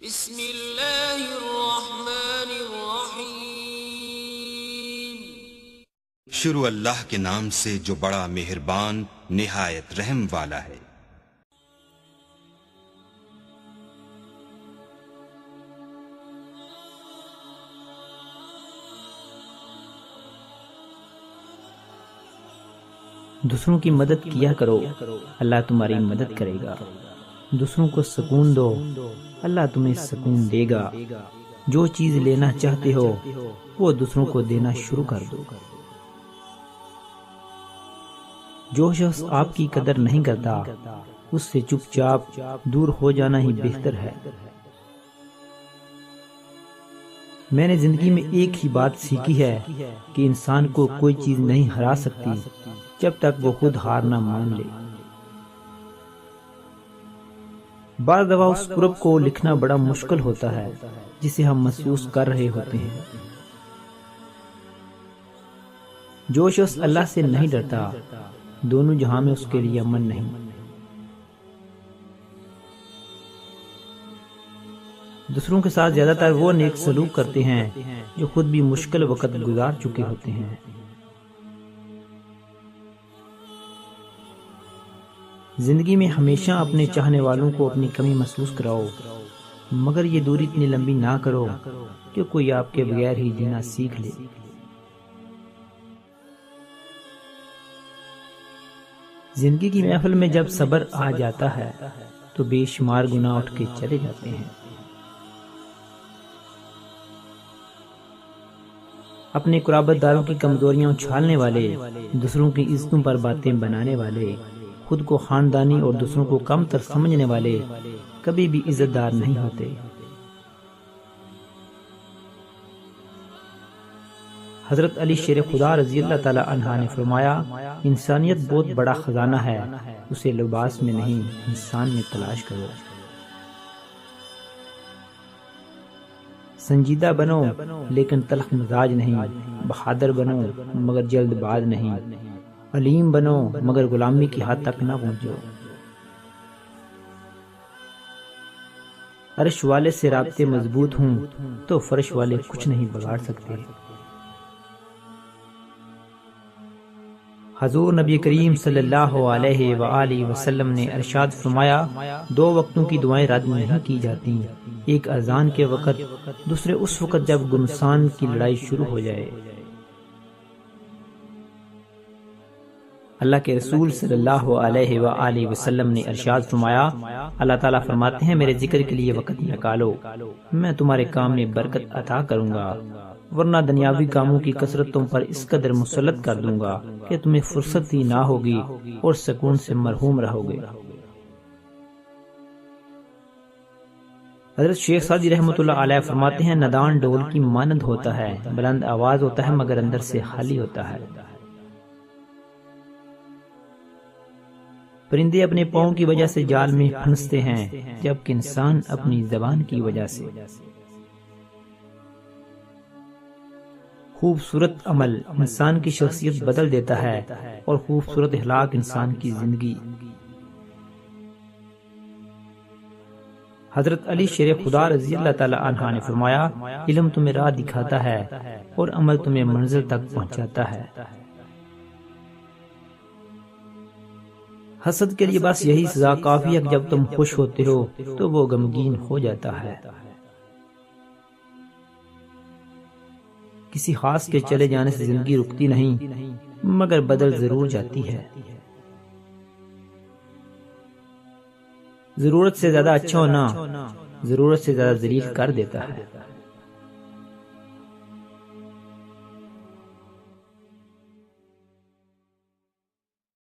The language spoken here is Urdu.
بسم اللہ الرحمن الرحیم۔ شروع اللہ کے نام سے جو بڑا مہربان نہایت رحم والا ہے۔ دوسروں کی مدد کیا کرو، اللہ تمہاری مدد کرے گا۔ دوسروں کو سکون دو، اللہ تمہیں سکون دے گا۔ جو چیز لینا چاہتے ہو وہ دوسروں کو دینا شروع کر دو۔ جو شخص آپ کی قدر نہیں کرتا اس سے چپ چاپ دور ہو جانا ہی بہتر ہے۔ میں نے زندگی میں ایک ہی بات سیکھی ہے کہ انسان کو کوئی چیز نہیں ہرا سکتی جب تک وہ خود ہار نہ مان لے۔ بعض دفعہ اس کرب کو لکھنا بڑا مشکل ہوتا ہے جسے ہم محسوس کر رہے ہوتے ہیں۔ جو شخص اللہ سے نہیں ڈرتا دونوں جہاں میں اس کے لیے امن نہیں۔ دوسروں کے ساتھ زیادہ تر وہ نیک سلوک کرتے ہیں جو خود بھی مشکل وقت گزار چکے ہوتے ہیں۔ زندگی میں ہمیشہ اپنے چاہنے والوں کو اپنی کمی محسوس کراؤ، مگر یہ دوری اتنی لمبی نہ کرو کہ کوئی آپ کے بغیر ہی جینا سیکھ لے۔ زندگی کی محفل میں جب صبر آ جاتا ہے تو بے شمار گناہ اٹھ کے چلے جاتے ہیں۔ اپنے قرابت داروں کی کمزوریاں اچھالنے والے، دوسروں کی عزتوں پر باتیں بنانے والے، خود کو خاندانی اور دوسروں کو کم تر سمجھنے والے کبھی بھی عزت دار نہیں ہوتے۔ حضرت علی شیر خدا رضی اللہ تعالی عنہ نے فرمایا، انسانیت بہت بڑا خزانہ ہے، اسے لباس میں نہیں انسان میں تلاش کرو۔ سنجیدہ بنو لیکن تلخ مزاج نہیں، بہادر بنو مگر جلد باز نہیں، علیم بنو مگر غلامی کی حد تک نہ پہنچو۔ عرش والے سے رابطے مضبوط ہوں تو فرش والے کچھ نہیں بگاڑ سکتے۔ حضور نبی کریم صلی اللہ علیہ وآلہ وسلم نے ارشاد فرمایا، دو وقتوں کی دعائیں رد نہیں کی جاتی، ایک اذان کے وقت، دوسرے اس وقت جب گمسان کی لڑائی شروع ہو جائے۔ اللہ کے رسول صلی اللہ علیہ وآلہ وسلم نے ارشاد فرمایا، اللہ تعالیٰ فرماتے ہیں میرے ذکر کے لیے وقت نکالو، میں تمہارے کام میں برکت عطا کروں گا، ورنہ دنیاوی کاموں کی کثرت تم پر اس قدر مسلط کر دوں گا کہ تمہیں فرصت ہی نہ ہوگی اور سکون سے محروم رہو گے۔ حضرت شیخ سعدی رحمۃ اللہ علیہ فرماتے ہیں، ندان ڈول کی مانند ہوتا ہے، بلند آواز ہوتا ہے مگر اندر سے خالی ہوتا ہے۔ پرندے اپنے پاؤں کی وجہ سے جال میں پھنستے ہیں جبکہ انسان اپنی زبان کی وجہ سے۔ خوبصورت عمل انسان کی شخصیت بدل دیتا ہے اور خوبصورت اخلاق انسان کی زندگی۔ حضرت علی شیر خدا رضی اللہ تعالی عنہ نے فرمایا، علم تمہیں راہ دکھاتا ہے اور عمل تمہیں منزل تک پہنچاتا ہے۔ حسد کے لیے بس یہی سزا کافی ہے کہ جب تم خوش ہوتے ہو تو وہ غمگین ہو جاتا ہے۔ کسی خاص کے چلے جانے سے زندگی رکتی نہیں مگر بدل ضرور جاتی ہے۔ ضرورت سے زیادہ اچھا ہونا ضرورت سے زیادہ ذلیل کر دیتا ہے۔